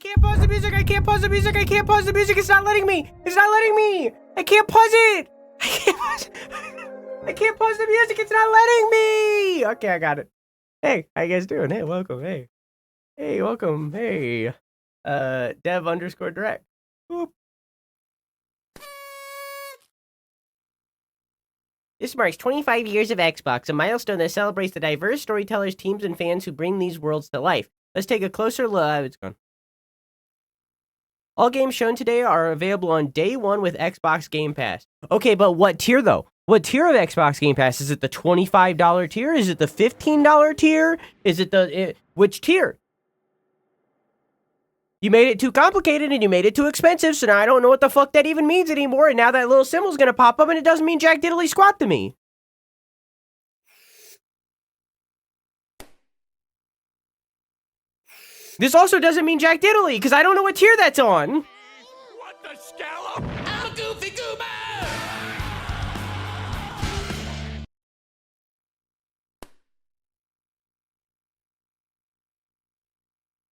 can't pause the music. I can't pause the music. I can't pause the music. It's not letting me. It's not letting me. I can't pause it. I can't pause it. I can't pause the music. It's not letting me. Okay, I got it. Hey, how you guys doing? Hey, welcome. Hey. Hey, welcome. Hey. Dev_direct. Boop. This marks 25 years of Xbox, a milestone that celebrates the diverse storytellers, teams, and fans who bring these worlds to life. Let's take a closer look. It's gone. All games shown today are available on day one with Xbox Game Pass. Okay, but what tier, though? What tier of Xbox Game Pass? Is it the $25 tier? Is it the $15 tier? Is it the... which tier? You made it too complicated and you made it too expensive, so now I don't know what the fuck that even means anymore, and now that little symbol's gonna pop up and it doesn't mean jack diddly squat to me. This also doesn't mean jack diddly, because I don't know what tier that's on. What the scallop? I'm a goofy goober!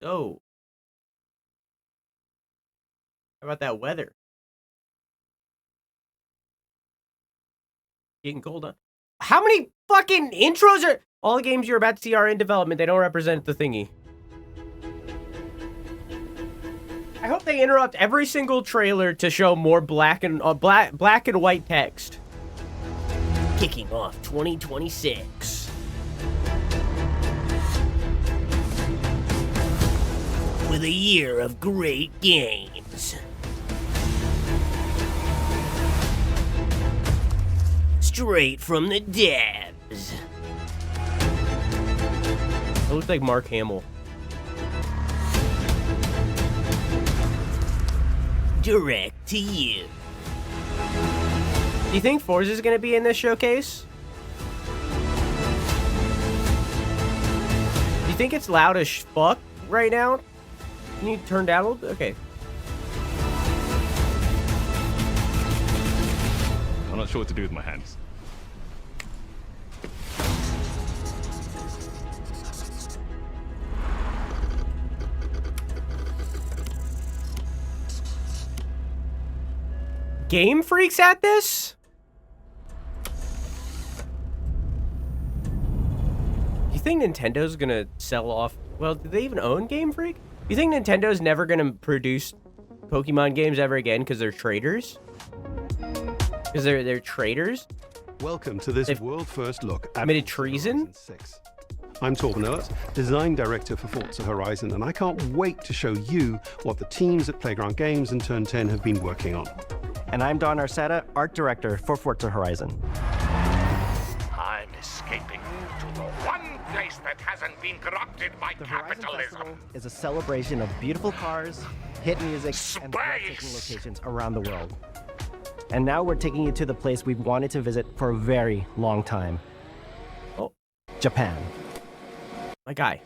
Oh. How about that weather? Getting cold, huh? How many fucking intros are... All the games you're about to see are in development. They don't represent the thingy. I hope they interrupt every single trailer to show more black and white text. Kicking off 2026 with a year of great games. Straight from the devs. It looks like Mark Hamill. Direct to you. Do you think Forza is going to be in this showcase? Do you think it's loud as fuck right now? Can you turn down a little bit? Okay. I'm not sure what to do with my hands. Game Freak's at this? You think Nintendo's gonna sell off... Well, do they even own Game Freak? You think Nintendo's never gonna produce Pokemon games ever again because they're traders? Because they're traders? Welcome to this world-first look at committed treason? 6. I'm Torben Ehlert, design director for Forza Horizon, and I can't wait to show you what the teams at Playground Games and Turn 10 have been working on. And I'm Don Arcetta, art director for Forza Horizon. I'm escaping to the one place that hasn't been corrupted by The Horizon capitalism. Festival is a celebration of beautiful cars, hit music, and breathtaking Space! locations around the world. And now we're taking you to the place we've wanted to visit for a very long time. Oh. Japan. My guy.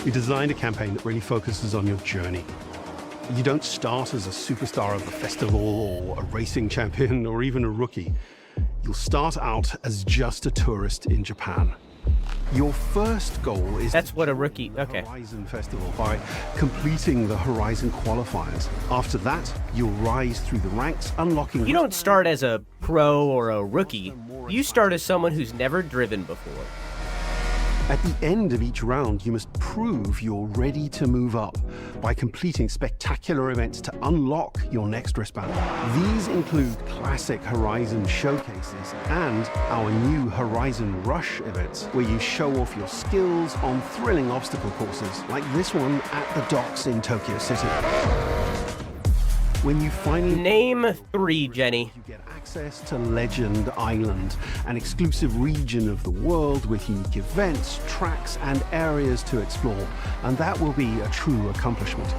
We designed a campaign that really focuses on your journey. You don't start as a superstar of a festival or a racing champion or even a rookie. You'll start out as just a tourist in Japan. Your first goal is That's to what a join rookie... the Okay. Horizon Festival by completing the Horizon qualifiers. After that, you'll rise through the ranks, unlocking... You don't start as a pro or a rookie. You start as someone who's never driven before. At the end of each round, you must prove you're ready to move up by completing spectacular events to unlock your next wristband. These include classic Horizon showcases and our new Horizon Rush events, where you show off your skills on thrilling obstacle courses, like this one at the docks in Tokyo City. When you finally... Name 3, Jenny. You get access to Legend Island, an exclusive region of the world with unique events, tracks, and areas to explore, and that will be a true accomplishment.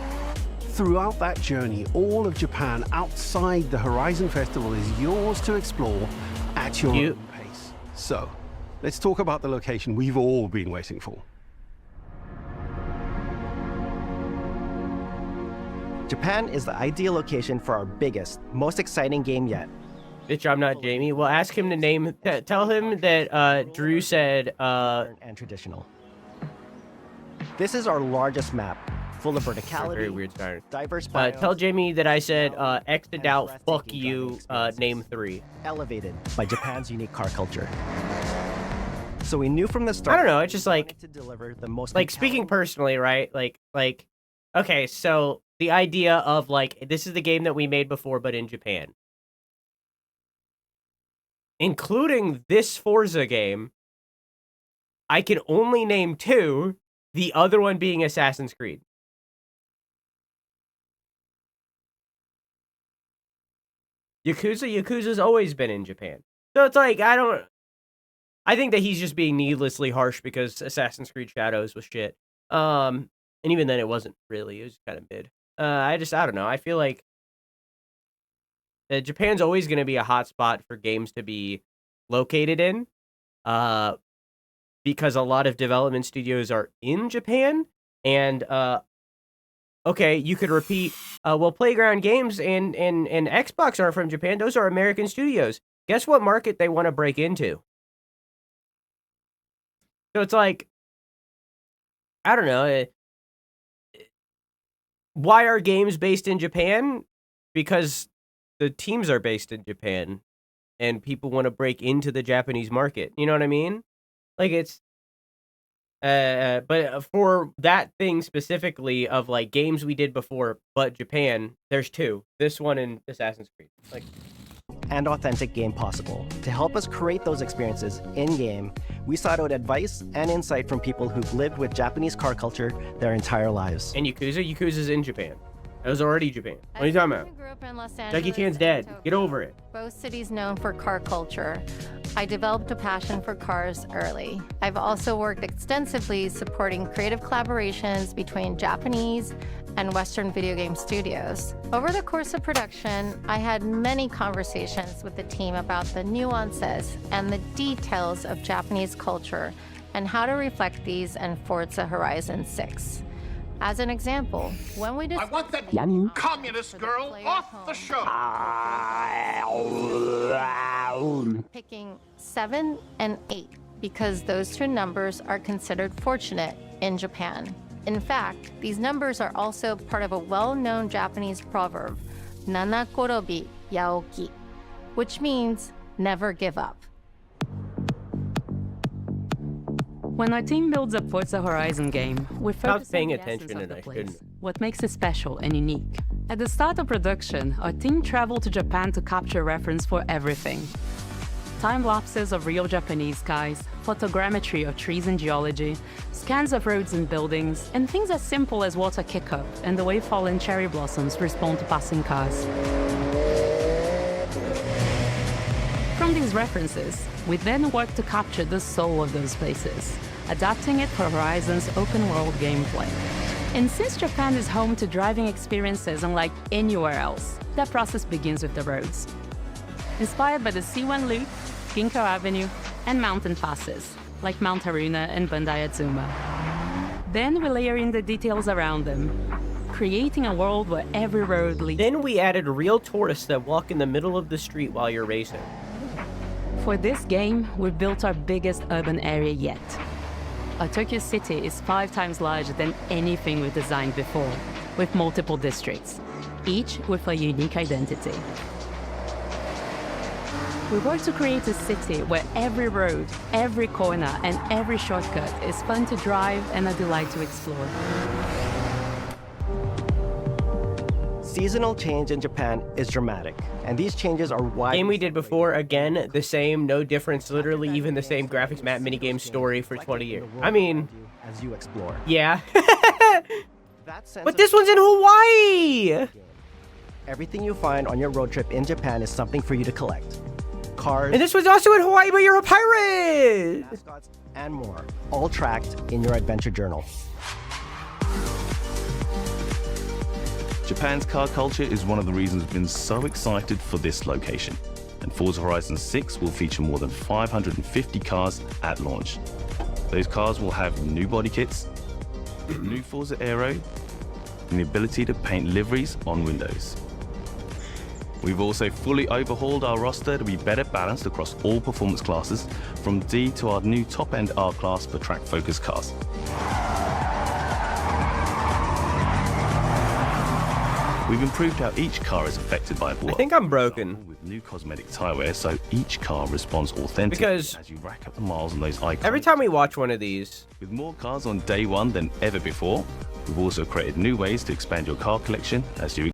Throughout that journey, all of Japan outside the Horizon Festival is yours to explore at your own pace. So, let's talk about the location we've all been waiting for. Japan is the ideal location for our biggest, most exciting game yet. Bitch, I'm not Jamie. Well, ask him to name... Tell him that Drew said... And traditional. This is our largest map, full of Very verticality, weird start. diverse biomes, Tell Jamie that I said X'd and out. Fuck breathtaking you. driving experiences. Name 3. elevated by Japan's unique car culture. So we knew from the I start. don't know. It's just we like wanted to deliver the most speaking compelling- personally, right? Like, okay, so the idea of like this is the game that we made before, but in Japan, including this Forza game. I can only name 2. The other one being Assassin's Creed. Yakuza's always been in Japan. So it's like, I think that he's just being needlessly harsh because Assassin's Creed Shadows was shit. And even then it wasn't really, it was kind of mid. I don't know. I feel like Japan's always going to be a hot spot for games to be located in. Because a lot of development studios are in Japan, and okay, you could repeat. Well, Playground Games and Xbox are from Japan. Those are American studios. Guess what market they want to break into? So it's like, I don't know. Why are games based in Japan? Because the teams are based in Japan, and people want to break into the Japanese market. You know what I mean? Like it's. But for that thing specifically of like games we did before, but Japan, there's 2. This one and Assassin's Creed. Like, and authentic game possible. To help us create those experiences in-game, we sought out advice and insight from people who've lived with Japanese car culture their entire lives. and Yakuza's in Japan. That was already Japan. What are you talking about? Grew up in Los Jackie Angeles Chan's and dead. Get Tokyo, over it. both cities known for car culture. I developed a passion for cars early. I've also worked extensively supporting creative collaborations between Japanese and Western video game studios. Over the course of production, I had many conversations with the team about the nuances and the details of Japanese culture and how to reflect these in Forza Horizon 6. As an example, when we I discussed want that the communist for the girl player off the home, show. picking 7 and 8 because those 2 numbers are considered fortunate in Japan. In fact, these numbers are also part of a well-known Japanese proverb, nanakorobi yaoki, which means never give up. When our team builds a Forza Horizon game, we focus paying on the attention essence of and the I place, shouldn't. what makes it special and unique. At the start of production, our team traveled to Japan to capture reference for everything. Time lapses of real Japanese skies, photogrammetry of trees and geology, scans of roads and buildings, and things as simple as water kick-up and the way fallen cherry blossoms respond to passing cars. From these references, we then work to capture the soul of those places, adapting it for Horizon's open-world gameplay. And since Japan is home to driving experiences unlike anywhere else, that process begins with the roads. Inspired by the C1 Loop, Ginkgo Avenue, and mountain passes, like Mount Haruna and Bandai Atsuma. Then we layer in the details around them, creating a world where every road leads. Then we added real tourists that walk in the middle of the street while you're racing. For this game, we've built our biggest urban area yet. Our Tokyo city is 5 times larger than anything we've designed before, with multiple districts, each with a unique identity. We work to create a city where every road, every corner, and every shortcut is fun to drive and a delight to explore. Seasonal change in Japan is dramatic, and these changes are why Game we did before, again, the same, no difference, literally even the same graphics map minigame story for 20 years. I mean, as you explore. yeah. That sense But of this one's in Hawaii! everything you find on your road trip in Japan is something for you to collect. Cars, And this was also in Hawaii, but you're a pirate! mascots, and more, all tracked in your adventure journal. Japan's car culture is one of the reasons we've been so excited for this location. And Forza Horizon 6 will feature more than 550 cars at launch. Those cars will have new body kits, new Forza Aero, and the ability to paint liveries on windows. We've also fully overhauled our roster to be better balanced across all performance classes, from D to our new top-end R-Class for track-focused cars. We've improved how each car is affected by the world. I think I'm broken. With new cosmetic tire wear, so each car responds authentically Because as you rack up the miles on those icons. every time we watch one of these, With more cars on day one than ever before, we've also created new ways to expand your car collection as you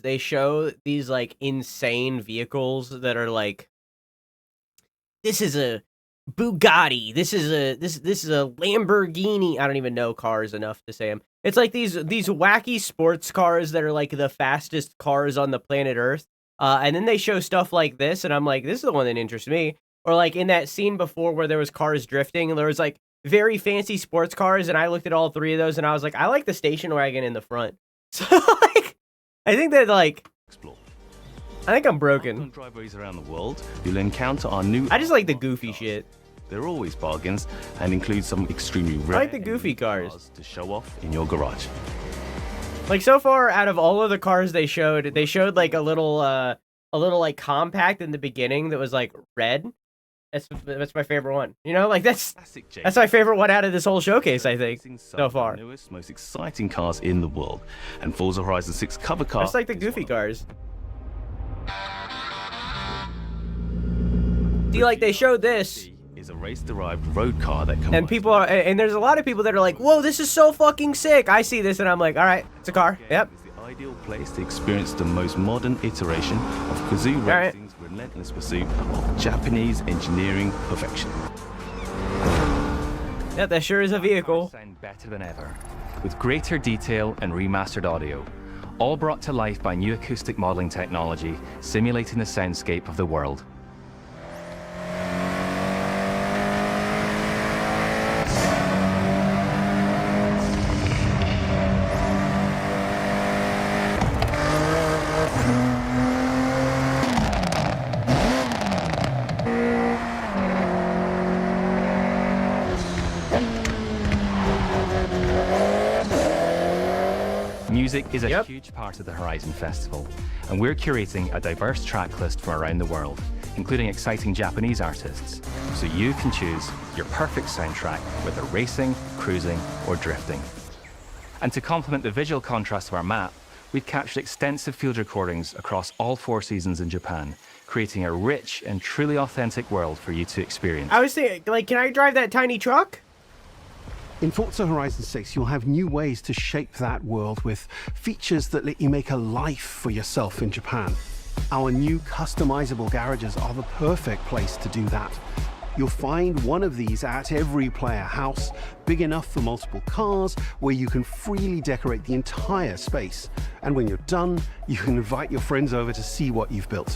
they show these like insane vehicles that are like, this is a Bugatti, this is a Lamborghini. I don't even know cars enough to say them. It's like these wacky sports cars that are like the fastest cars on the planet Earth. And then they show stuff like this, and I'm like, this is the one that interests me. Or like in that scene before where there was cars drifting, and there was like very fancy sports cars, and I looked at all three of those, and I was like, I like the station wagon in the front. So like, I think that like, explore. I think I'm On broken. driveways around the world, you'll encounter our new. I just like the goofy shit. They're always bargains and include some extremely rare. I like the goofy and unique cars to show off in your garage. Like so far, out of all of the cars they showed like a little like compact in the beginning that was like red. That's my favorite one. You know, like that's my favorite one out of this whole showcase, I think, so far. The newest, most exciting cars in the world, and Forza Horizon 6 cover car. Just like the goofy cars. See, like they showed this. Is a race-derived road car that combines. And people are, and there's a lot of people that are like, "Whoa, this is so fucking sick!" I see this and I'm like, "All right, it's a car." Yep. Is the ideal place to experience the most modern iteration of Kazoo Racing's relentless pursuit of Japanese engineering perfection. Yeah, that sure is a vehicle. Sound better than ever, with greater detail and remastered audio, all brought to life by new acoustic modeling technology, simulating the soundscape of the world. Music is a huge part of the Horizon Festival, and we're curating a diverse track list from around the world, including exciting Japanese artists, so you can choose your perfect soundtrack, whether racing, cruising, or drifting. And to complement the visual contrast of our map, we've captured extensive field recordings across all 4 seasons in Japan, creating a rich and truly authentic world for you to experience. I was thinking, like, can I drive that tiny truck? In Forza Horizon 6, you'll have new ways to shape that world with features that let you make a life for yourself in Japan. Our new customizable garages are the perfect place to do that. You'll find one of these at every player house, big enough for multiple cars, where you can freely decorate the entire space. And when you're done, you can invite your friends over to see what you've built.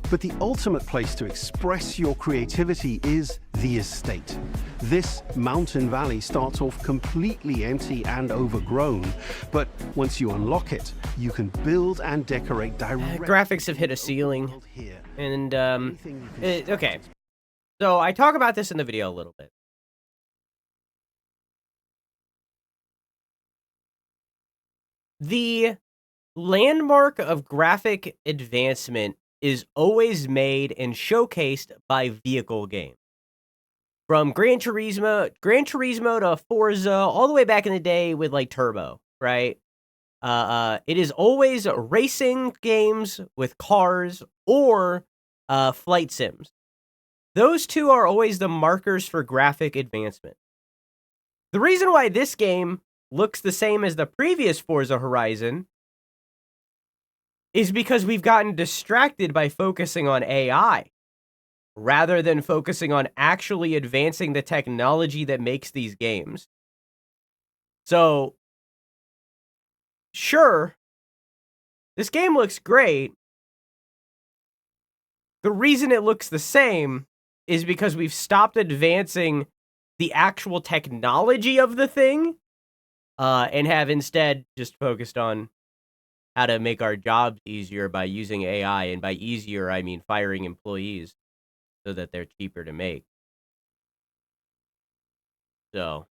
But the ultimate place to express your creativity is the estate. This mountain valley starts off completely empty and overgrown, but once you unlock it, you can build and decorate directly. Graphics have hit a ceiling. And, okay. So I talk about this in the video a little bit. The landmark of graphic advancement is always made and showcased by vehicle games. From Gran Turismo to Forza, all the way back in the day with like Turbo, right? It is always racing games with cars or flight sims. Those two are always the markers for graphic advancement. The reason why this game looks the same as the previous Forza Horizon is because we've gotten distracted by focusing on AI rather than focusing on actually advancing the technology that makes these games. So, sure, this game looks great. The reason it looks the same is because we've stopped advancing the actual technology of the thing and have instead just focused on how to make our jobs easier by using AI, and by easier, I mean firing employees so that they're cheaper to make. So,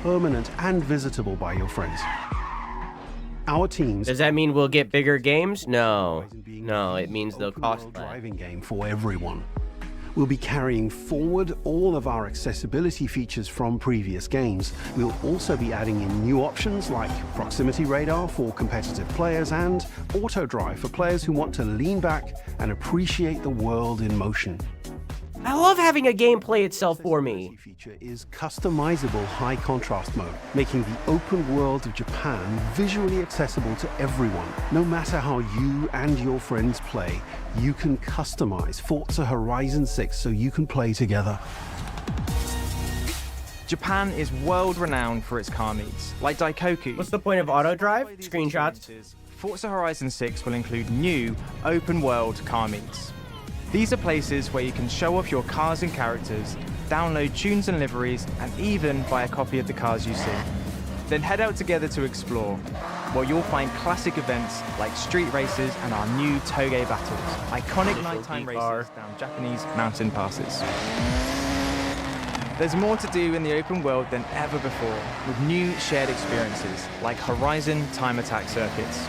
Permanent and visitable by your friends. Our teams. does that mean we'll get bigger games? No. No, it means they'll cost less. Driving game for everyone. We'll be carrying forward all of our accessibility features from previous games. We'll also be adding in new options like proximity radar for competitive players and auto drive for players who want to lean back and appreciate the world in motion. I love having a game play itself for me. The feature is customizable high contrast mode, making the open world of Japan visually accessible to everyone. No matter how you and your friends play, you can customize Forza Horizon 6 so you can play together. Japan is world-renowned for its car meets, like Daikoku. What's the point of auto drive? Screenshots? Forza Horizon 6 will include new, open-world car meets. These are places where you can show off your cars and characters, download tunes and liveries, and even buy a copy of the cars you see. Then head out together to explore, where you'll find classic events like street races and our new Toge battles, iconic nighttime races down Japanese mountain passes. There's more to do in the open world than ever before, with new shared experiences like Horizon time attack circuits.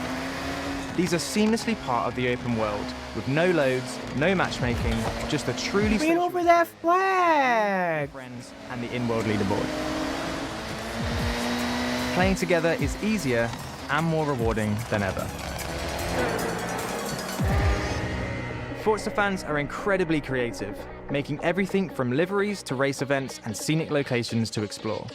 These are seamlessly part of the open world, with no loads, no matchmaking, just a truly Bring over that flag! Friends and the in-world leaderboard. Playing together is easier and more rewarding than ever. Forza fans are incredibly creative, making everything from liveries to race events and scenic locations to explore.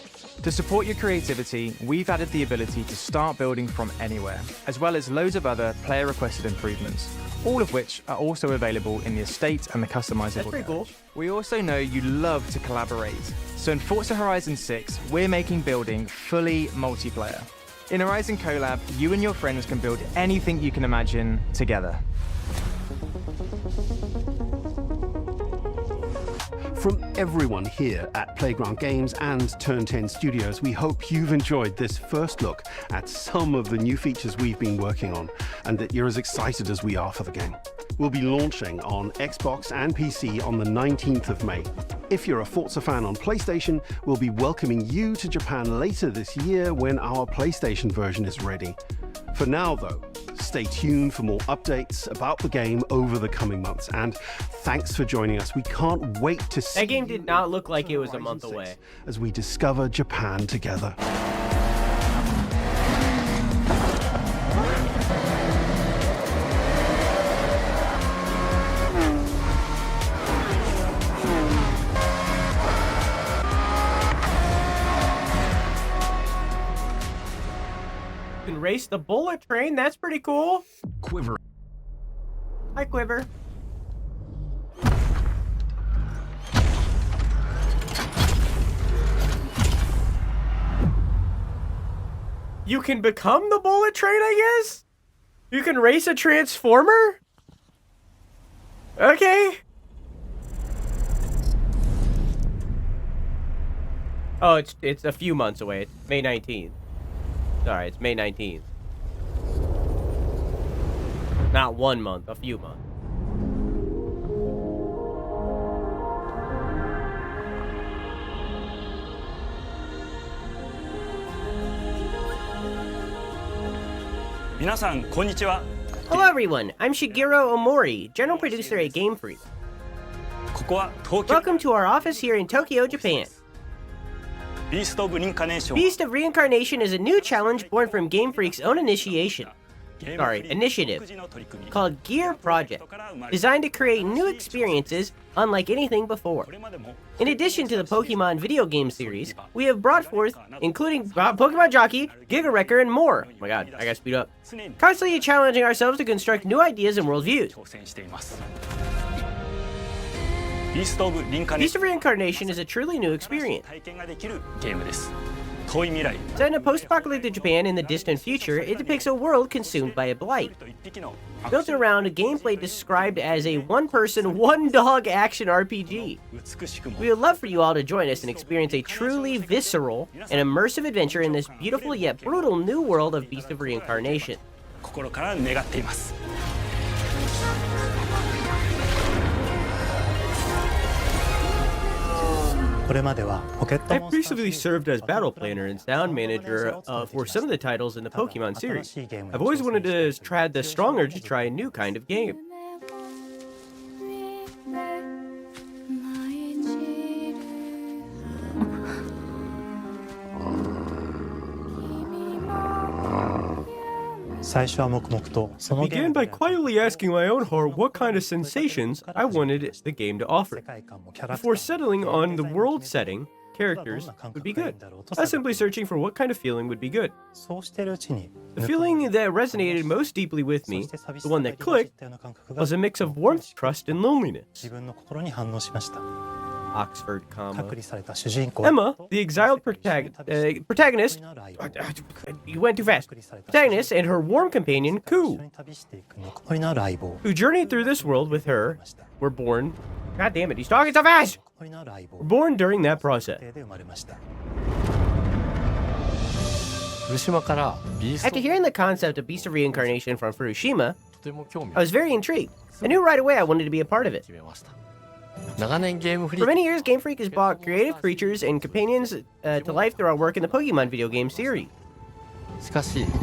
To support your creativity, we've added the ability to start building from anywhere, as well as loads of other player-requested improvements, all of which are also available in the estate and the customizable. That's pretty cool. We also know you love to collaborate, so in Forza Horizon 6, we're making building fully multiplayer. In Horizon Collab, you and your friends can build anything you can imagine together. From everyone here at Playground Games and Turn 10 Studios, we hope you've enjoyed this first look at some of the new features we've been working on, and that you're as excited as we are for the game. We'll be launching on Xbox and PC on the 19th of May. If you're a Forza fan on PlayStation, we'll be welcoming you to Japan later this year when our PlayStation version is ready. For now, though, stay tuned for more updates about the game over the coming months, and thanks for joining us. We can't wait to see That game did not look like it was a month away. as we discover Japan together. You can race the bullet train. That's pretty cool. Quiver. Hi, Quiver. You can become the bullet train, I guess? You can race a transformer? Okay. Oh, it's a few months away. It's May 19th. Sorry, it's May 19th. Not 1 month, a few months. Hello everyone, I'm Shigeru Omori, general producer at Game Freak. Welcome to our office here in Tokyo, Japan. Beast of Reincarnation is a new challenge born from Game Freak's own initiative called Gear Project, designed to create new experiences unlike anything before. In addition to the Pokemon video game series, we have brought forth, including Pokemon Jockey, Giga Wrecker, and more. Oh my god, I gotta speed up. Constantly challenging ourselves to construct new ideas and worldviews. Beast of Reincarnation is a truly new experience. Set in a post-apocalyptic Japan in the distant future, it depicts a world consumed by a blight. Built around a gameplay described as a one-person, one-dog action RPG. We would love for you all to join us and experience a truly visceral and immersive adventure in this beautiful yet brutal new world of Beast of Reincarnation. I've recently served as battle planner and sound manager for some of the titles in the Pokemon series. I've always wanted to try the stronger to try a new kind of game. I began by quietly asking my own heart what kind of sensations I wanted the game to offer. Before settling on the world setting, characters would be good. I was simply searching for what kind of feeling would be good. The feeling that resonated most deeply with me, the one that clicked, was a mix of warmth, trust, and loneliness. Oxford, Emma, the exiled protagonist, you went too fast. Protagonist and her warm companion, Ku, who journeyed through this world with her, were born. God damn it, he's talking so fast! Were born during that process. After hearing the concept of Beast of Reincarnation from Furushima, I was very intrigued. I knew right away I wanted to be a part of it. For many years, Game Freak has brought creative creatures and companions to life through our work in the Pokemon video game series.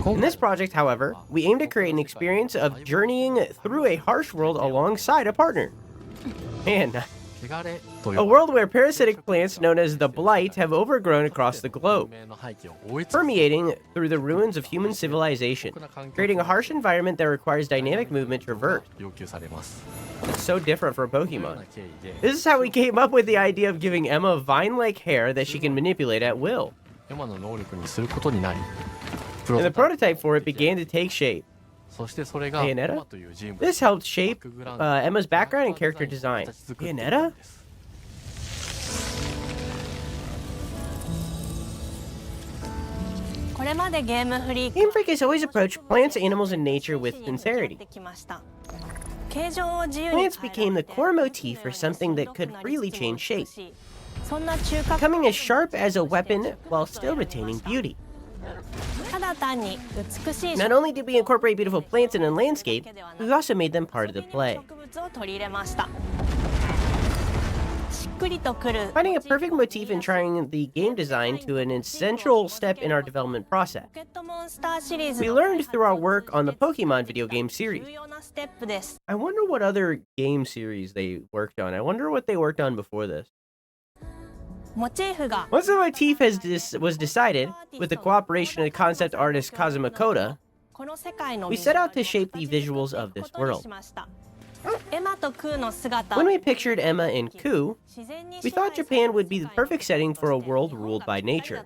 In this project, however, we aim to create an experience of journeying through a harsh world alongside a partner. Man, a world where parasitic plants known as the Blight have overgrown across the globe, permeating through the ruins of human civilization, creating a harsh environment that requires dynamic movement traverse. It's so different for a Pokemon. This is how we came up with the idea of giving Emma vine-like hair that she can manipulate at will. And the prototype for it began to take shape. Bayonetta? This helped shape Emma's background and character design. Bayonetta? Game Freak has always approached plants, animals, and nature with sincerity. Plants became the core motif for something that could freely change shape, becoming as sharp as a weapon while still retaining beauty. Not only did we incorporate beautiful plants in a landscape, we also made them part of the play. Finding a perfect motif and trying the game design to an essential step in our development process. We learned through our work on the Pokemon video game series. I wonder what other game series they worked on. I wonder what they worked on before this. Once the motif was decided, with the cooperation of concept artist Kazuma Koda, we set out to shape the visuals of this world. When we pictured Emma and Ku, we thought Japan would be the perfect setting for a world ruled by nature.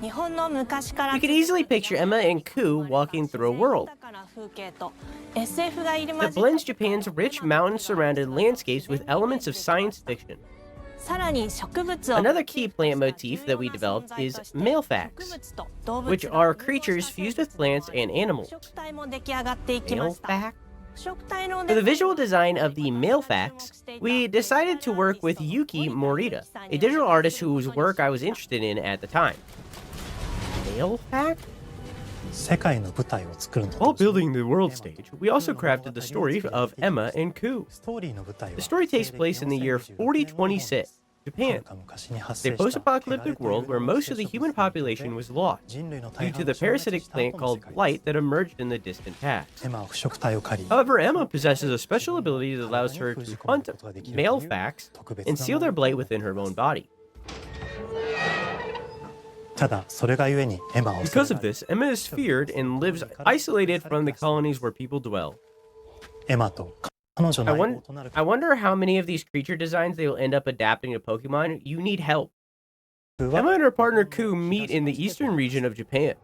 We could easily picture Emma and Ku walking through a world that blends Japan's rich mountain-surrounded landscapes with elements of science fiction. Another key plant motif that we developed is Malefax, which are creatures fused with plants and animals. Malefax? For the visual design of the Malefax, we decided to work with Yuki Morita, a digital artist whose work I was interested in at the time. Malefax? While building the world stage, we also crafted the story of Emma and Ku. The story takes place in the year 4026, Japan. It's a post-apocalyptic world where most of the human population was lost due to the parasitic plant called Blight that emerged in the distant past. However, Emma possesses a special ability that allows her to hunt Malefax and seal their blight within her own body. Because of this, Emma is feared and lives isolated from the colonies where people dwell. I wonder how many of these creature designs they will end up adapting to Pokemon. You need help. Emma and her partner Ku meet in the eastern region of Japan.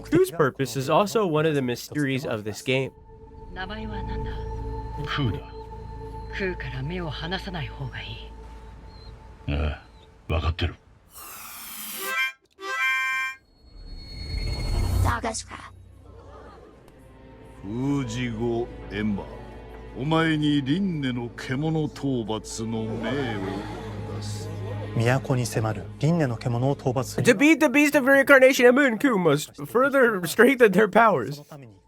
Ku's purpose is also one of the mysteries of this game. Fujigo Emma, お前に輪廻の獣討伐の命を下す。都に迫る輪廻の獣を討伐する。 To beat the beast of reincarnation, Emma and Ku must further strengthen their powers.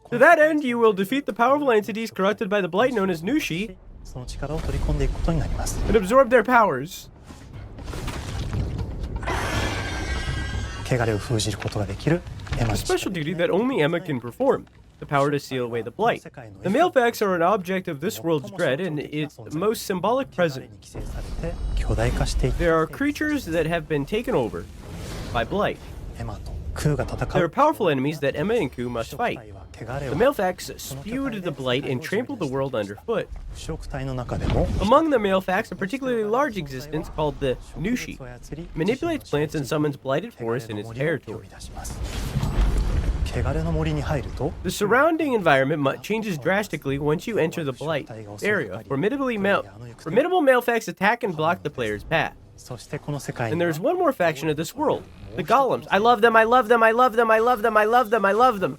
To that end, you will defeat the powerful entities corrupted by the blight known as Nushi, その力を取り込んでいくことになります。 and absorb their powers. 汚れを封じることができるエマ A の力。 special duty that only Emma can perform. the power to seal away the blight. The Mailfax are an object of this world's dread and its most symbolic presence. There are creatures that have been taken over by blight. There are powerful enemies that Emma and Ku must fight. The Mailfax spewed the blight and trampled the world underfoot. Among the Mailfax, a particularly large existence called the Nushi manipulates plants and summons blighted forests in its territory. The surrounding environment changes drastically once you enter the blight area. Formidable Mailfax attack and block the player's path. And there's one more faction of this world, the Golems. I love them, I love them, I love them, I love them, I love them, I love them.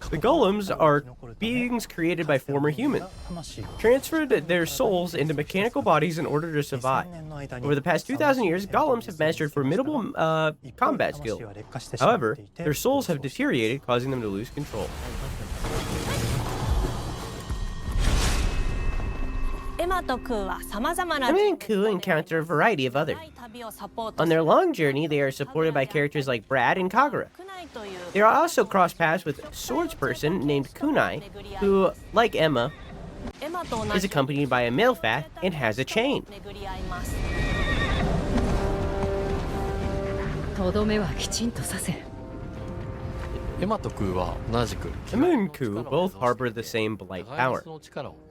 The Golems are beings created by former humans, transferred their souls into mechanical bodies in order to survive. Over the past 2,000 years, Golems have mastered formidable combat skill. However, their souls have deteriorated, causing them to lose control. Emma and Ku encounter a variety of others. On their long journey, they are supported by characters like Brad and Kagura. They are also cross paths with a swordsperson named Kunai, who, like Emma, is accompanied by a Mailfax and has a chain. Emma and Ku both harbor the same blight power,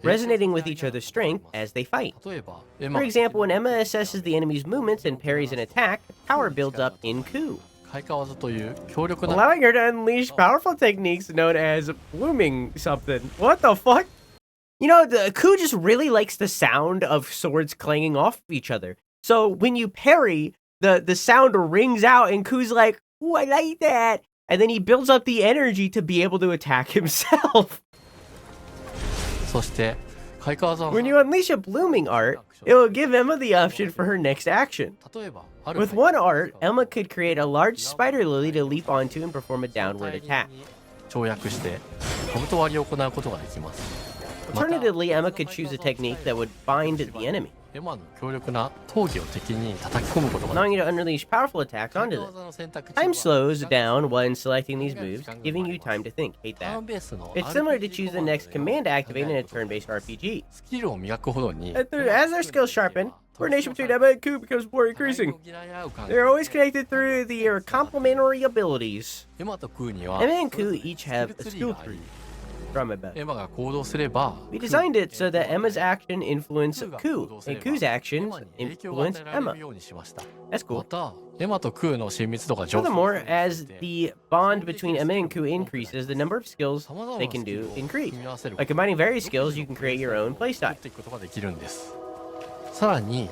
resonating with each other's strength as they fight. For example, when Emma assesses the enemy's movements and parries an attack, power builds up in Ku, allowing her to unleash powerful techniques known as blooming something. What the fuck? You know, the Ku just really likes the sound of swords clanging off each other. So when you parry, the sound rings out and Ku's like, ooh, I like that. And then he builds up the energy to be able to attack himself. When you unleash a blooming art, it will give Emma the option for her next action. With one art, Emma could create a large spider lily to leap onto and perform a downward attack. Alternatively, Emma could choose a technique that would bind the enemy, allowing you to unleash powerful attacks onto them. Time slows down when selecting these moves, giving you time to think. Hate that. It's similar to choose the next command to activate in a turn-based RPG. As their skills sharpen, coordination between Emma and Ku becomes more increasing. They're always connected through their complementary abilities. Emma and Ku each have a skill tree. We designed it so that Emma's action influence Ku, and Ku's actions influence Emma. That's cool. Furthermore, as the bond between Emma and Ku increases, the number of skills they can do increase. By combining various skills, you can create your own playstyle.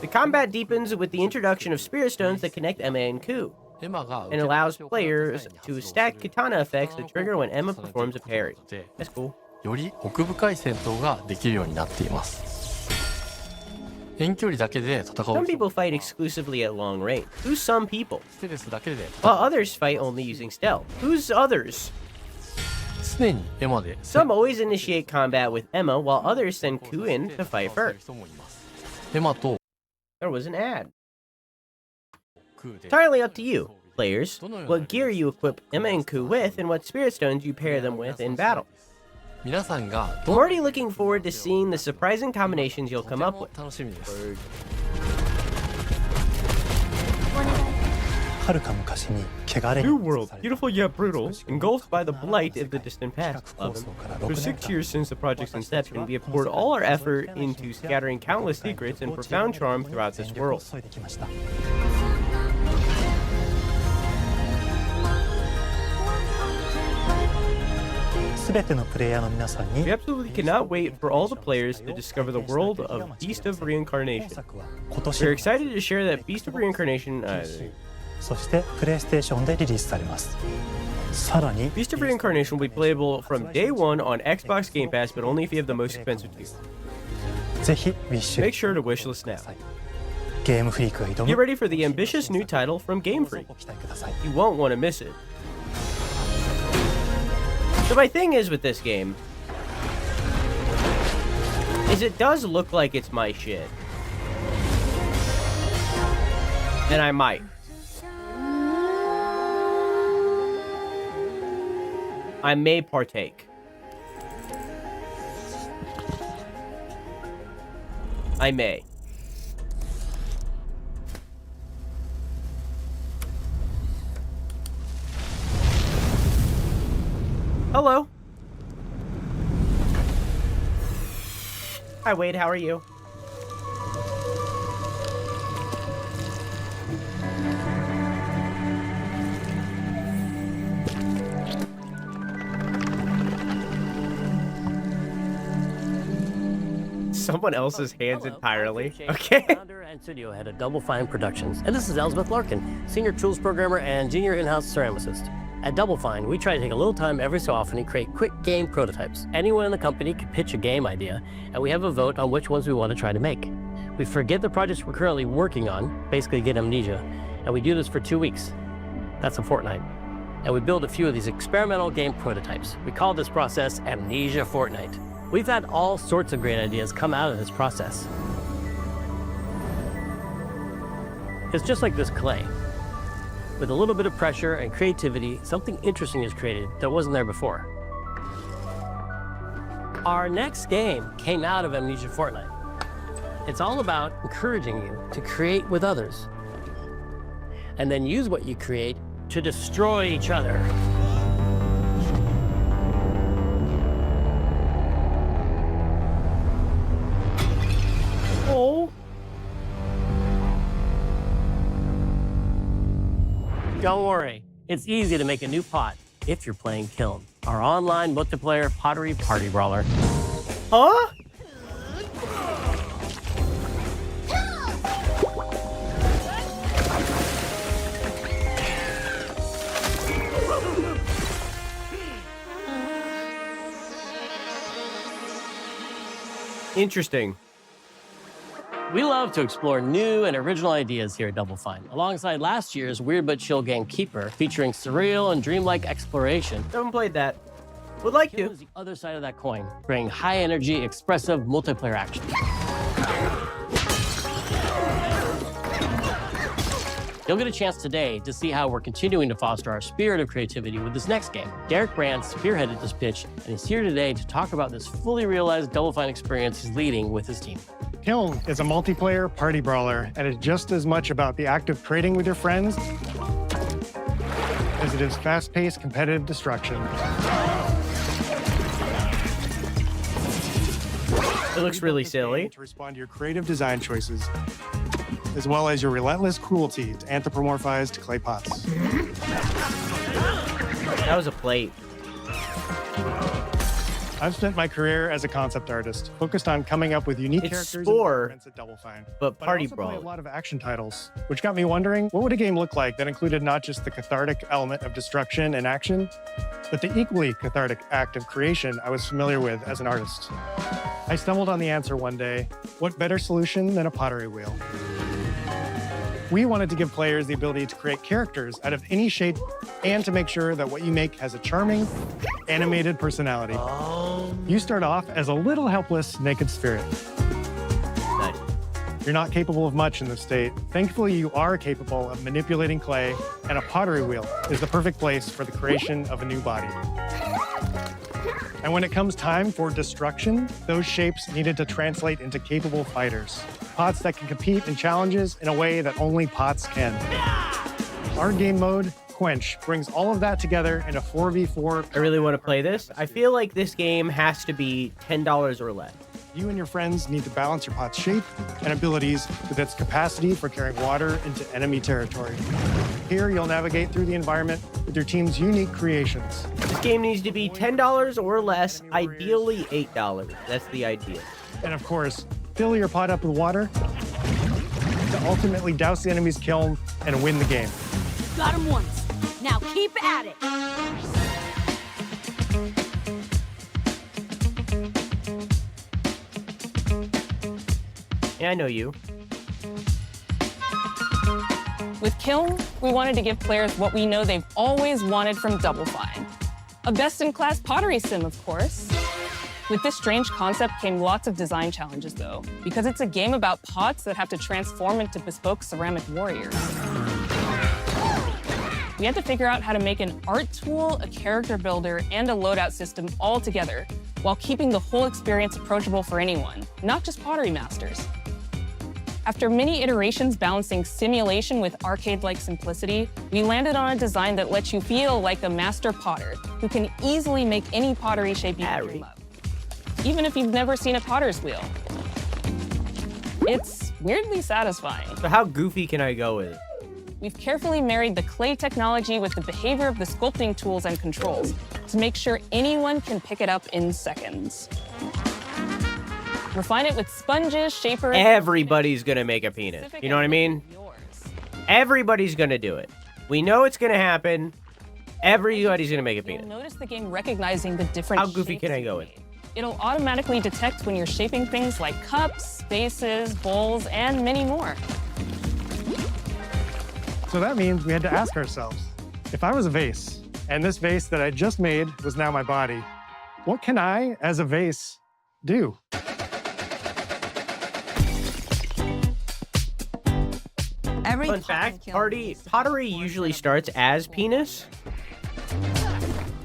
The combat deepens with the introduction of spirit stones that connect Emma and Ku, and allows players to stack katana effects that trigger when Emma performs a parry. That's cool. Some people fight exclusively at long range. Who's some people? While others fight only using stealth. Who's others? Some always initiate combat with Emma, while others send Ku in to fight first. There was an ad. Entirely up to you, players, what gear you equip Emma and Ku with and what spirit stones you pair them with in battle. I'm already looking forward to seeing the surprising combinations you'll come up with. New world, beautiful yet brutal, engulfed by the blight of the distant past. For 6 years since the project's inception, we have poured all our effort into scattering countless secrets and profound charm throughout this world. We absolutely cannot wait for all the players to discover the world of Beast of Reincarnation. We're excited to share that Beast of Reincarnation... Beast of Reincarnation will be playable from day one on Xbox Game Pass, but only if you have the most expensive tier. Make sure to wishlist now. Get ready for the ambitious new title from Game Freak. You won't want to miss it. So my thing is with this game, is it does look like it's my shit. And I might. I may partake. I may. Hello. Hi, Wade. How are you? Someone else's hands entirely. Okay. Founder and studio head at Double Fine Productions. And this is Elizabeth Larkin, senior tools programmer and junior in-house ceramicist. At Double Fine, we try to take a little time every so often to create quick game prototypes. Anyone in the company can pitch a game idea, and we have a vote on which ones we want to try to make. We forget the projects we're currently working on, basically get amnesia, and we do this for 2 weeks. That's a fortnight. And we build a few of these experimental game prototypes. We call this process Amnesia Fortnight. We've had all sorts of great ideas come out of this process. It's just like this clay. With a little bit of pressure and creativity, something interesting is created that wasn't there before. Our next game came out of Amnesia Fortnight. It's all about encouraging you to create with others, and then use what you create to destroy each other. Oh. Don't worry, it's easy to make a new pot if you're playing Kiln, our online multiplayer pottery party brawler. Huh? Interesting. We love to explore new and original ideas here at Double Fine, alongside last year's Weird But Chill game Keeper, featuring surreal and dreamlike exploration. Haven't played that. Would like Kiln to. is the other side of that coin, bringing high-energy, expressive multiplayer action. You'll get a chance today to see how we're continuing to foster our spirit of creativity with this next game. Derek Brandt spearheaded this pitch, and he's here today to talk about this fully realized Double Fine experience he's leading with his team. Kiln is a multiplayer party brawler, and it's just as much about the act of trading with your friends as it is fast-paced competitive destruction. It looks really silly. To respond to your creative design choices, as well as your relentless cruelty to anthropomorphized clay pots. That was a plate. I've spent my career as a concept artist, focused on coming up with unique It's characters Spore, and environments at Double Fine. but party I also play brawl. a lot of action titles, which got me wondering, what would a game look like that included not just the cathartic element of destruction and action, but the equally cathartic act of creation I was familiar with as an artist? I stumbled on the answer one day: what better solution than a pottery wheel? We wanted to give players the ability to create characters out of any shape and to make sure that what you make has a charming, animated personality. You start off as a little helpless, naked spirit. Nice. You're not capable of much in this state. Thankfully, you are capable of manipulating clay, and a pottery wheel is the perfect place for the creation of a new body. And when it comes time for destruction, those shapes needed to translate into capable fighters. Pots that can compete in challenges in a way that only pots can. Our game mode, Quench, brings all of that together in a 4v4. I really want to play this. I feel like this game has to be $10 or less. You and your friends need to balance your pot's shape and abilities with its capacity for carrying water into enemy territory. Here, you'll navigate through the environment with your team's unique creations. This game needs to be $10 or less, ideally $8. That's the idea. And of course, fill your pot up with water to ultimately douse the enemy's kiln and win the game. Got him once. Now keep at it. Yeah, I know you. With Kiln, we wanted to give players what we know they've always wanted from Double Fine. A best-in-class pottery sim, of course. With this strange concept came lots of design challenges, though, because it's a game about pots that have to transform into bespoke ceramic warriors. We had to figure out how to make an art tool, a character builder, and a loadout system all together, while keeping the whole experience approachable for anyone, not just pottery masters. After many iterations balancing simulation with arcade-like simplicity, we landed on a design that lets you feel like a master potter who can easily make any pottery shape you can dream of, even if you've never seen a potter's wheel. It's weirdly satisfying. So how goofy can I go with it? We've carefully married the clay technology with the behavior of the sculpting tools and controls to make sure anyone can pick it up in seconds. Refine it with sponges, shapers... Everybody's gonna make a penis. You know what I mean? Everybody's gonna do it. We know it's gonna happen. Everybody's gonna make a penis. You'll notice the game recognizing the different How goofy can I go with it? It'll automatically detect when you're shaping things like cups, vases, bowls, and many more. So that means we had to ask ourselves, if I was a vase, and this vase that I just made was now my body, what can I, as a vase, do? Fun fact, pottery usually starts as penis.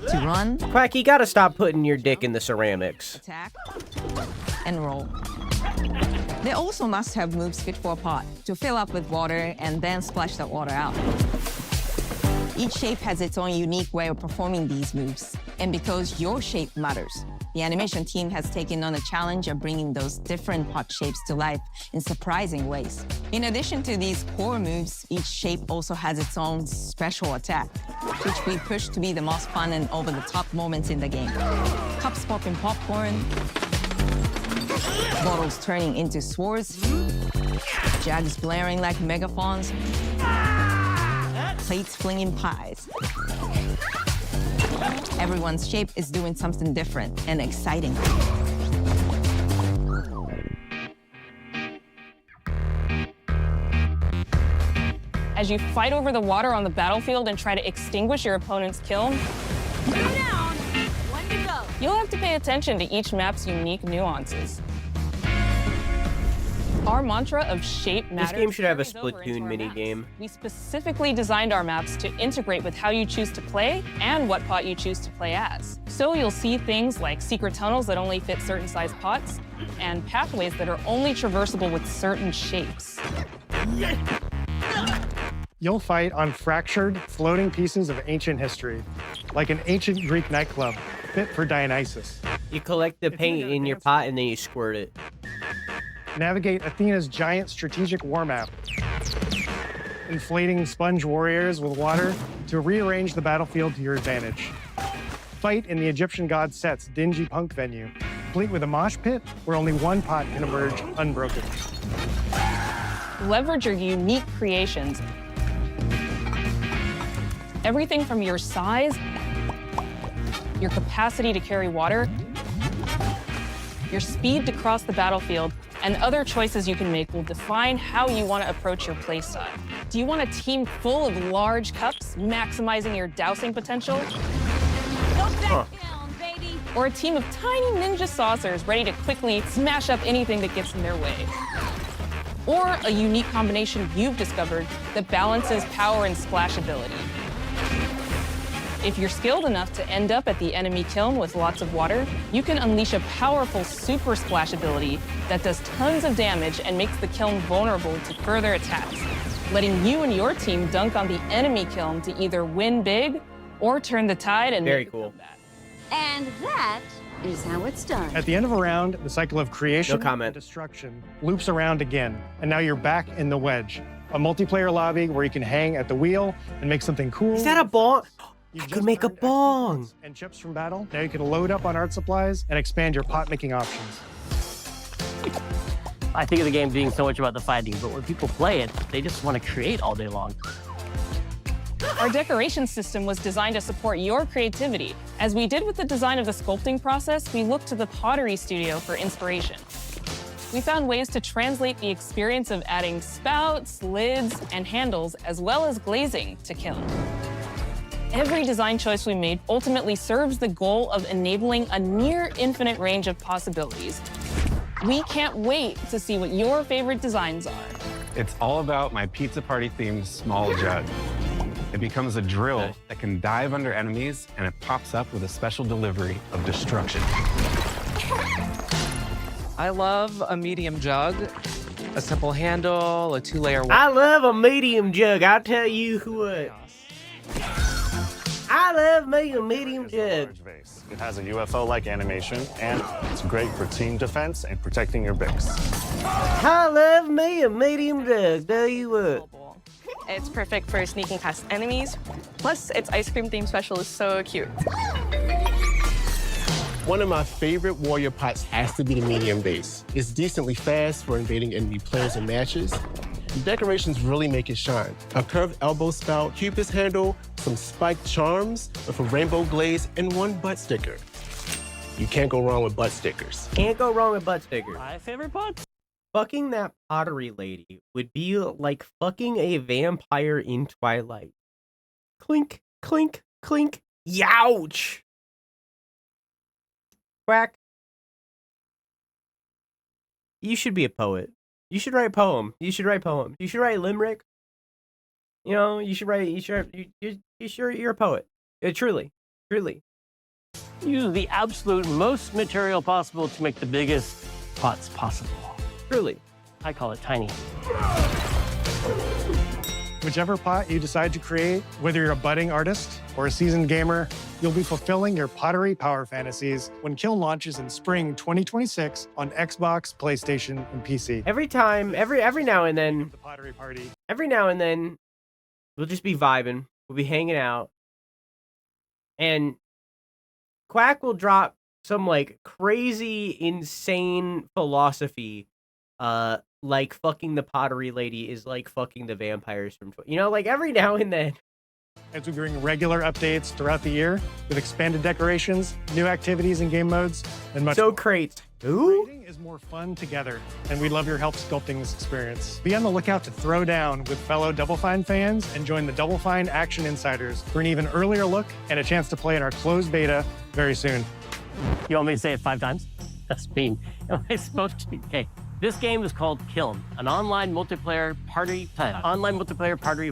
To run, Quack, you gotta stop putting your dick in the ceramics. attack, and roll. They also must have moves fit for a pot to fill up with water and then splash that water out. Each shape has its own unique way of performing these moves. And because your shape matters, the animation team has taken on the challenge of bringing those different pot shapes to life in surprising ways. In addition to these core moves, each shape also has its own special attack, which we push to be the most fun and over-the-top moments in the game. Cups popping popcorn, bottles turning into swords, jugs blaring like megaphones, plates flinging pies. Everyone's shape is doing something different and exciting. As you fight over the water on the battlefield and try to extinguish your opponent's kiln, Down. One to go. you'll have to pay attention to each map's unique nuances. Our mantra of shape matters. This game should have a carries over into Splatoon our mini maps. game. We specifically designed our maps to integrate with how you choose to play and what pot you choose to play as. So you'll see things like secret tunnels that only fit certain size pots and pathways that are only traversable with certain shapes. You'll fight on fractured, floating pieces of ancient history, like an ancient Greek nightclub fit for Dionysus. You collect the paint in your pot and then you squirt it. Navigate Athena's giant strategic war map, inflating sponge warriors with water to rearrange the battlefield to your advantage. Fight in the Egyptian god Set's dingy punk venue, complete with a mosh pit where only one pot can emerge unbroken. Leverage your unique creations. Everything from your size, your capacity to carry water, your speed to cross the battlefield, and other choices you can make will define how you want to approach your playstyle. Do you want a team full of large cups, maximizing your dousing potential? Go back down, baby. Or a team of tiny ninja saucers ready to quickly smash up anything that gets in their way? Or a unique combination you've discovered that balances power and splashability? If you're skilled enough to end up at the enemy kiln with lots of water, you can unleash a powerful super splash ability that does tons of damage and makes the kiln vulnerable to further attacks, letting you and your team dunk on the enemy kiln to either win big or turn the tide and Very make cool. And that is how it's done. At the end of a round, the cycle of creation No comment. and destruction loops around again, and now you're back in the wedge, a multiplayer lobby where you can hang at the wheel and make something cool. Is that a bong? You I just could make a earned XP bong. points and chips from battle. Now you can load up on art supplies and expand your pot-making options. I think of the game being so much about the fighting, but when people play it, they just want to create all day long. Our decoration system was designed to support your creativity. As we did with the design of the sculpting process, we looked to the Pottery Studio for inspiration. We found ways to translate the experience of adding spouts, lids, and handles, as well as glazing to Kiln. Every design choice we made ultimately serves the goal of enabling a near infinite range of possibilities. We can't wait to see what your favorite designs are. It's all about my pizza party themed small jug. It becomes a drill that can dive under enemies, and it pops up with a special delivery of destruction. I love a medium jug A simple handle, a 2-layer. I love a medium jug. I'll tell you what. I love me a medium jug. It has a UFO-like animation, and it's great for team defense and protecting your Bix. I love me a medium jug. Tell you what. It's perfect for sneaking past enemies. Plus, its ice cream theme special is so cute. One of my favorite warrior pots has to be the medium base. It's decently fast for invading enemy players and matches. The decorations really make it shine. A curved elbow spout, cupid's handle, some spiked charms with a rainbow glaze, and one butt sticker. You can't go wrong with butt stickers. Can't go wrong with butt stickers. My favorite pots. Fucking that pottery lady would be like fucking a vampire in Twilight. Clink, clink, clink. Youch! Quack. You should be a poet. You should write a poem. You should write poems. You should write limerick. You know, you should write. You're a poet. Truly. Use the absolute most material possible to make the biggest pots possible. Truly. I call it tiny. Whichever pot you decide to create, whether you're a budding artist or a seasoned gamer, you'll be fulfilling your pottery power fantasies when Kiln launches in spring 2026 on Xbox, PlayStation, and PC. Every now and then, the pottery party. Every now and then, we'll just be vibing. We'll be hanging out, and Quack will drop some like crazy, insane philosophy, like fucking the pottery lady is like fucking the vampires from, you know, like every now and then. As we bring regular updates throughout the year with expanded decorations, new activities and game modes, and much more. Crates. Creating is more fun together, and we'd love your help sculpting this experience. Be on the lookout to throw down with fellow Double Fine fans and join the Double Fine Action Insiders for an even earlier look and a chance to play in our closed beta very soon. You want me to say it 5 times? That's mean. Am I supposed to? Okay. This game is called Kiln, an online multiplayer party brawler, online multiplayer party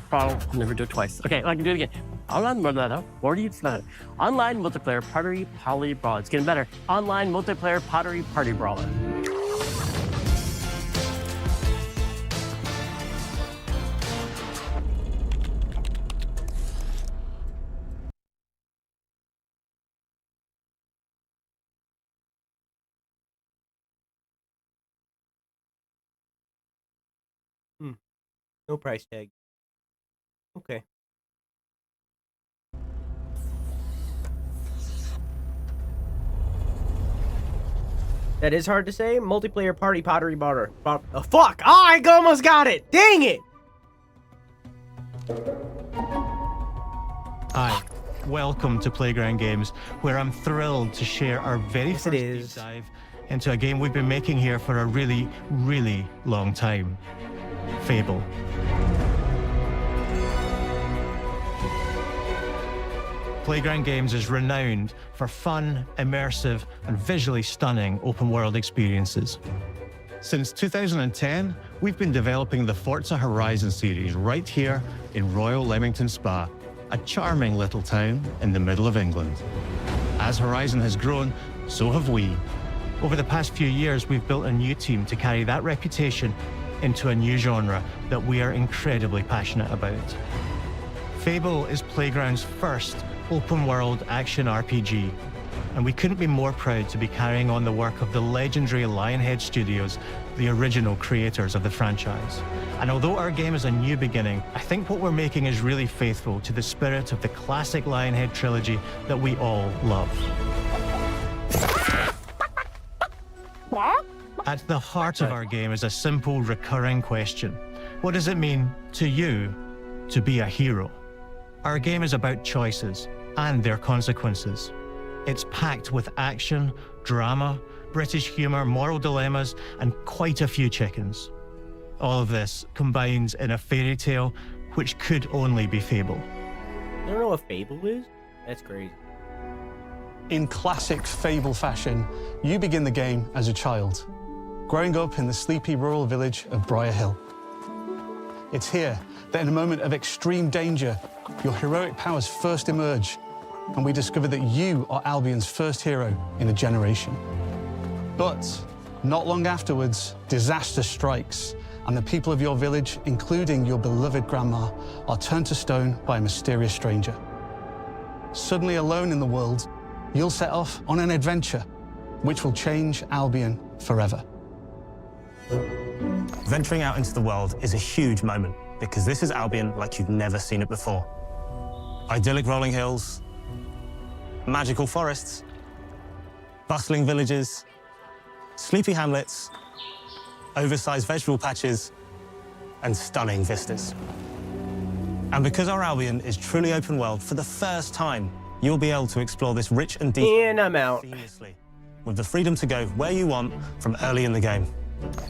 brawler. Never do it twice. Okay, I can do it again. Online multiplayer pottery brawler. It's getting better. Online multiplayer pottery party brawler. No price tag. Okay. That is hard to say. Multiplayer party pottery brawler. Oh, fuck! Oh, I almost got it! Dang it! Hi, welcome to Playground Games, where I'm thrilled to share our very first deep dive into a game we've been making here for a really, really long time. Fable. Playground Games is renowned for fun, immersive, and visually stunning open-world experiences. Since 2010, we've been developing the Forza Horizon series right here in Royal Leamington Spa, a charming little town in the middle of England. As Horizon has grown, so have we. Over the past few years, we've built a new team to carry that reputation into a new genre that we are incredibly passionate about. Fable is Playground's first open-world action RPG, and we couldn't be more proud to be carrying on the work of the legendary Lionhead Studios, the original creators of the franchise. And although our game is a new beginning, I think what we're making is really faithful to the spirit of the classic Lionhead trilogy that we all love. At the heart of our game is a simple, recurring question. What does it mean to you to be a hero? Our game is about choices and their consequences. It's packed with action, drama, British humour, moral dilemmas, and quite a few chickens. All of this combines in a fairy tale which could only be Fable. You don't know what Fable is? That's crazy. In classic Fable fashion, you begin the game as a child, growing up in the sleepy rural village of Briar Hill. It's here that in a moment of extreme danger, your heroic powers first emerge, and we discover that you are Albion's first hero in a generation. But Not long afterwards, disaster strikes, and the people of your village, including your beloved grandma, are turned to stone by a mysterious stranger. Suddenly alone in the world, you'll set off on an adventure which will change Albion forever. Venturing out into the world is a huge moment because this is Albion like you've never seen it before. Idyllic rolling hills, magical forests, bustling villages, sleepy hamlets, oversized vegetable patches, and stunning vistas. And because our Albion is truly open world, for the first time, you'll be able to explore this rich and deep and I'm out. Seamlessly, with the freedom to go where you want from early in the game.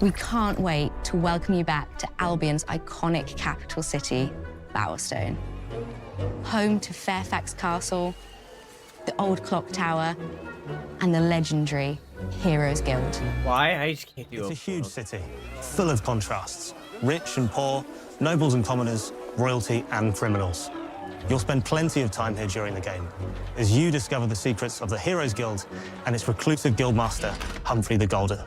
We can't wait to welcome you back to Albion's iconic capital city, Bowerstone. Home to Fairfax Castle, the old clock tower, and the legendary Heroes Guild. Why? I just can't do it. It's a huge city, full of contrasts. Rich and poor, nobles and commoners, royalty and criminals. You'll spend plenty of time here during the game as you discover the secrets of the Heroes Guild and its reclusive guildmaster, Humphrey the Golder.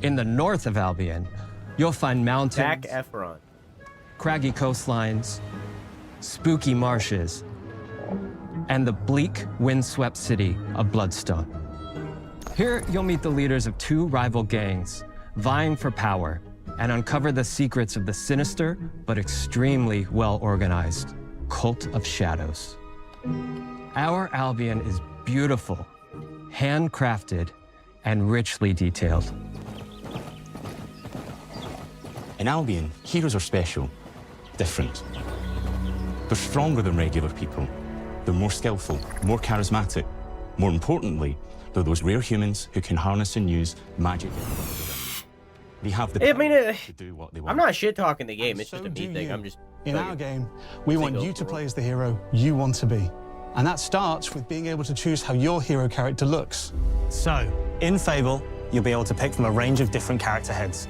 In the north of Albion, you'll find mountains, Zac Efron, craggy coastlines, spooky marshes, and the bleak, windswept city of Bloodstone. Here, you'll meet the leaders of two rival gangs, vying for power, and uncover the secrets of the sinister but extremely well-organized Cult of Shadows. Our Albion is beautiful, handcrafted, and richly detailed. In Albion, heroes are special, different. They're stronger than regular people. They're more skillful, more charismatic. More importantly, they're those rare humans who can harness and use magic. They have the power to do what they want. I'm not shit-talking the game. It's just a me thing. I'm just... In our game, we want you to play as the hero you want to be. And that starts with being able to choose how your hero character looks. So, in Fable, you'll be able to pick from a range of different character heads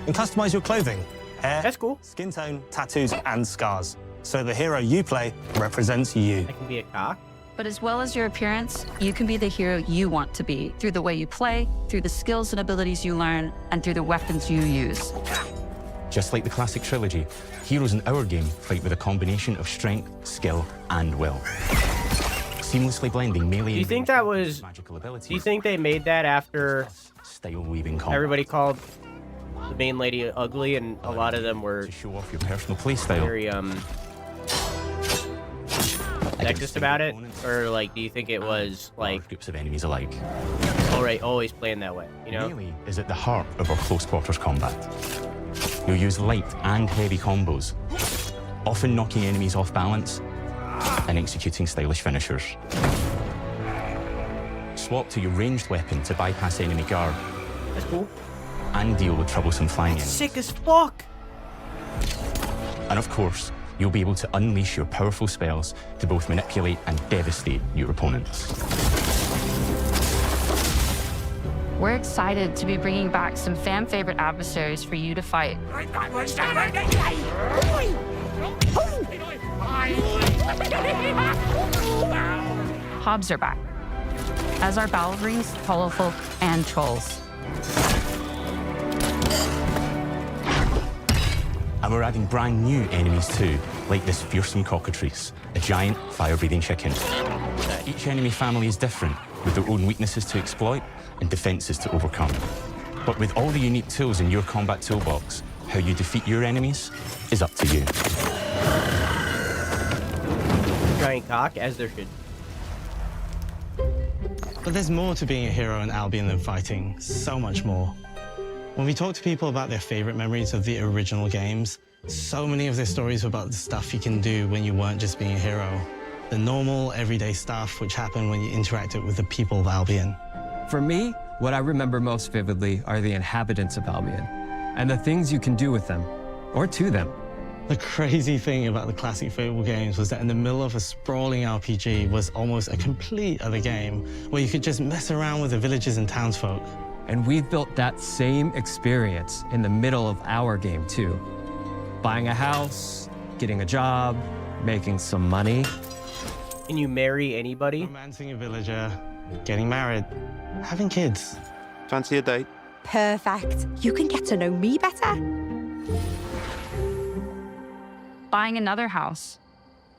and customize your clothing, hair, that's cool, skin tone, tattoos, and scars. So the hero you play represents you. I can be a cock. But as well as your appearance, you can be the hero you want to be through the way you play, through the skills and abilities you learn, and through the weapons you use. Just like the classic trilogy, heroes in our game fight with a combination of strength, skill, and will. Seamlessly blending melee Do you think that was... Do you think they made that after style weaving combat. Everybody called the main lady ugly, and a lot of them were to show off your personal playstyle. Very sexist about it, or like, do you think it was like groups of enemies alike? All right, always planned that way, you know? Melee is at the heart of our close quarters combat. You'll use light and heavy combos, often knocking enemies off balance and executing stylish finishers. Swap to your ranged weapon to bypass enemy guard. That's cool. And deal with troublesome flying enemies. Sick as fuck! And of course, you'll be able to unleash your powerful spells to both manipulate and devastate your opponents. We're excited to be bringing back some fan-favorite adversaries for you to fight. Hobbs are back, as are Balverines, Hollowfolk, and Trolls. And we're adding brand new enemies too, like this fearsome cockatrice, a giant fire-breathing chicken. Each enemy family is different, with their own weaknesses to exploit and defenses to overcome. But with all the unique tools in your combat toolbox, how you defeat your enemies is up to you. Giant cock, as there should. But there's more to being a hero in Albion than fighting, so much more. When we talk to people about their favorite memories of the original games, so many of their stories were about the stuff you can do when you weren't just being a hero. The normal, everyday stuff which happened when you interacted with the people of Albion. For me, what I remember most vividly are the inhabitants of Albion and the things you can do with them, or to them. The crazy thing about the classic Fable games was that in the middle of a sprawling RPG was almost a complete other game where you could just mess around with the villages and townsfolk. And we've built that same experience in the middle of our game, too. Buying a house, getting a job, making some money. Can you marry anybody? Romancing a villager, getting married, having kids. Fancy a date? Perfect. You can get to know me better. Buying another house.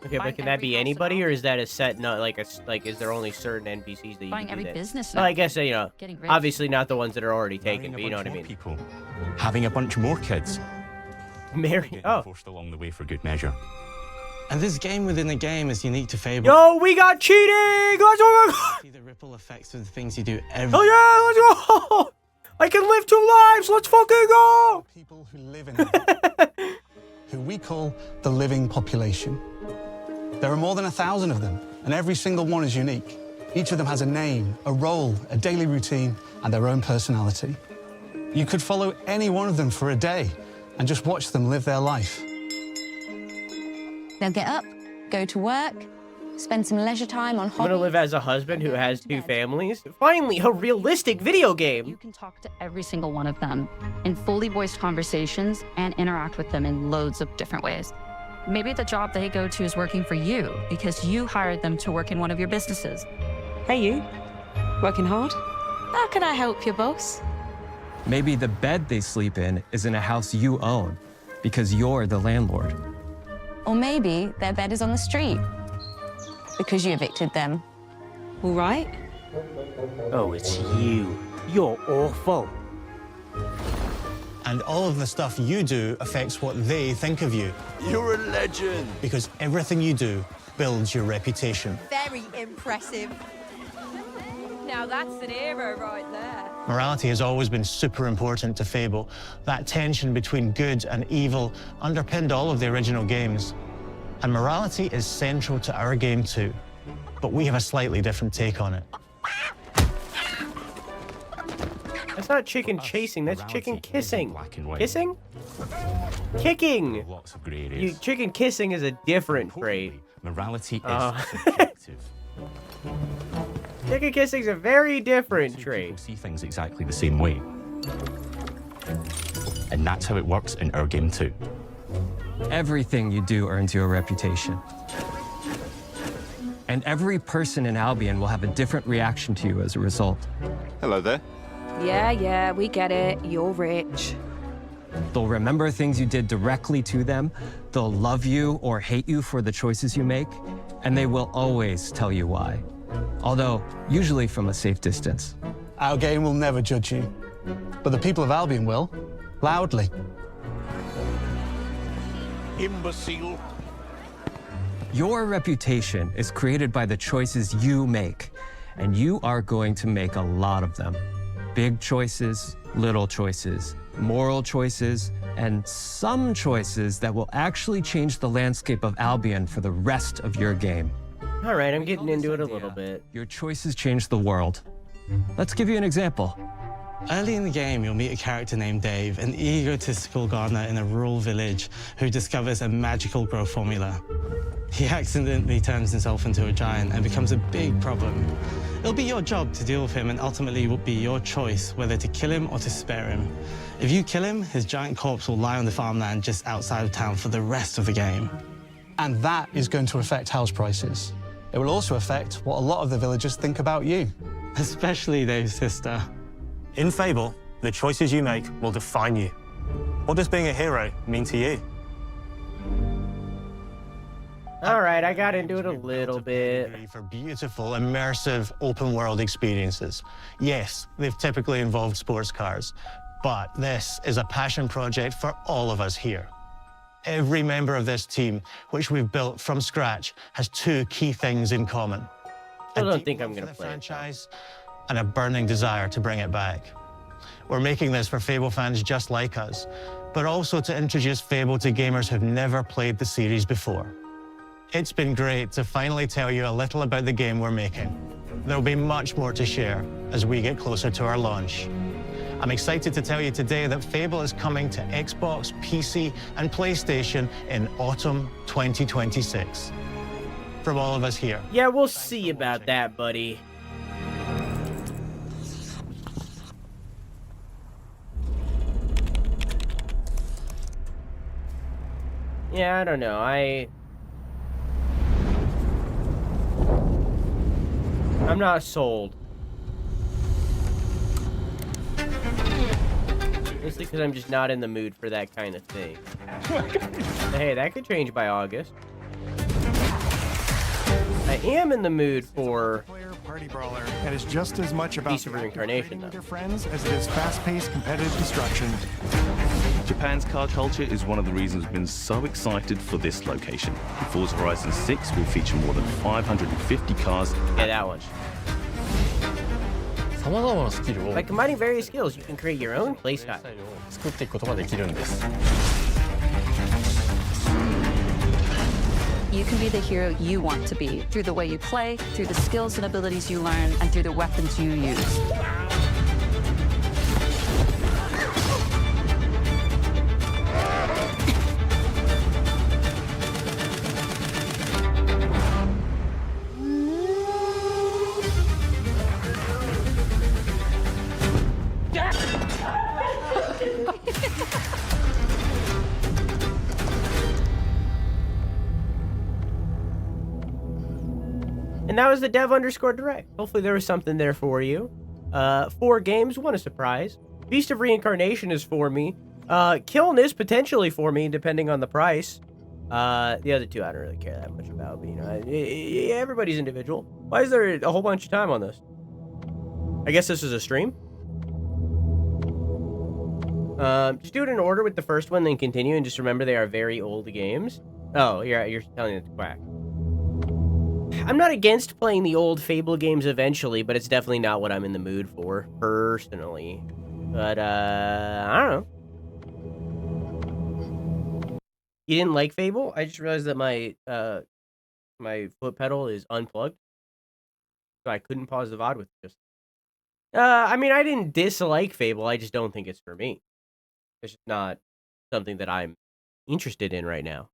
Okay, but can that be anybody, or is that a set? Not like is there only certain NPCs that you Buying can do every that? business Well, now. I guess you know, Getting rich. obviously not the ones that are already taken, but you know what I mean. People, having a bunch more kids. Marry. Oh. Forced along the way for good measure. And this game within a game is unique to Fable. Yo, we got cheating! Let's go! See the ripple effects of the things you do every. Oh yeah, let's go! I can live 2 lives. Let's fucking go! People who live in it, who we call the living population. There are more than 1,000 of them, and every single one is unique. Each of them has a name, a role, a daily routine, and their own personality. You could follow any one of them for a day and just watch them live their life. They'll get up, go to work, spend some leisure time on I'm hobbies. gonna live as a husband who has 2 families. Finally, a realistic video game. You can talk to every single one of them in fully voiced conversations and interact with them in loads of different ways. Maybe the job they go to is working for you because you hired them to work in one of your businesses. Hey, you. Working hard? How can I help you, boss? Maybe the bed they sleep in is in a house you own because you're the landlord. Or maybe their bed is on the street because you evicted them. All right. Oh, it's you. You're awful. And all of the stuff you do affects what they think of you. You're a legend. Because everything you do builds your reputation. Very impressive. Now that's an hero right there. Morality has always been super important to Fable. That tension between good and evil underpinned all of the original games. And morality is central to our game too. But we have a slightly different take on it. That's not chicken chasing, that's chicken kissing. Kissing? Kicking! Lots of grey areas. Chicken kissing is a different trait. Morality is subjective. Chicken kissing is a very different trait. People see things exactly the same way. And that's how it works in our game too. Everything you do earns you a reputation. And every person in Albion will have a different reaction to you as a result. Hello there. Yeah, we get it. You're rich. They'll remember things you did directly to them, they'll love you or hate you for the choices you make, and they will always tell you why. Although, usually from a safe distance. Our game will never judge you, but the people of Albion will, loudly. Imbecile. Your reputation is created by the choices you make, and you are going to make a lot of them. Big choices, little choices, moral choices, and some choices that will actually change the landscape of Albion for the rest of your game. All right, I'm getting into it a little bit. Your choices change the world. Let's give you an example. Early in the game, you'll meet a character named Dave, an egotistical gardener in a rural village who discovers a magical growth formula. He accidentally turns himself into a giant and becomes a big problem. It'll be your job to deal with him, and ultimately it will be your choice whether to kill him or to spare him. If you kill him, his giant corpse will lie on the farmland just outside of town for the rest of the game. And that is going to affect house prices. It will also affect what a lot of the villagers think about you. Especially Dave's sister. In Fable, the choices you make will define you. What does being a hero mean to you? All right, I got into it a little bit. For beautiful, immersive, open-world experiences. Yes, they've typically involved sports cars, but this is a passion project for all of us here. Every member of this team, which we've built from scratch, has 2 key things in common. I don't think I'm gonna play it. Franchise and a burning desire to bring it back. We're making this for Fable fans just like us, but also to introduce Fable to gamers who've never played the series before. It's been great to finally tell you a little about the game we're making. There'll be much more to share as we get closer to our launch. I'm excited to tell you today that Fable is coming to Xbox, PC, and PlayStation in autumn 2026. From all of us here. Yeah, we'll see about that, buddy. Yeah, I don't know. I'm not sold. Mostly because I'm just not in the mood for that kind of thing. Hey, that could change by August. I am in the mood for party brawler that is just as much about Reincarnation with your friends as it is fast-paced competitive destruction. Japan's car culture is one of the reasons we've been so excited for this location. Forza Horizon 6 will feature more than 550 cars. Yeah, that one. By combining various skills, you can create your own playstyle. You can be the hero you want to be through the way you play, through the skills and abilities you learn, and through the weapons you use. And that was the dev_direct. Hopefully there was something there for you. 4 games, what a surprise. Beast of Reincarnation is for me. Kiln is potentially for me, depending on the price. The other 2 I don't really care that much about, but you know, everybody's individual. Why is there a whole bunch of time on this? I guess this is a stream. Just do it in order with the first one, then continue, and just remember they are very old games. Oh, you're telling it to quack. I'm not against playing the old Fable games eventually, but it's definitely not what I'm in the mood for, personally. But, I don't know. You didn't like Fable? I just realized that my, my foot pedal is unplugged. So I couldn't pause the VOD with it. I mean, I didn't dislike Fable, I just don't think it's for me. It's just not something that I'm interested in right now.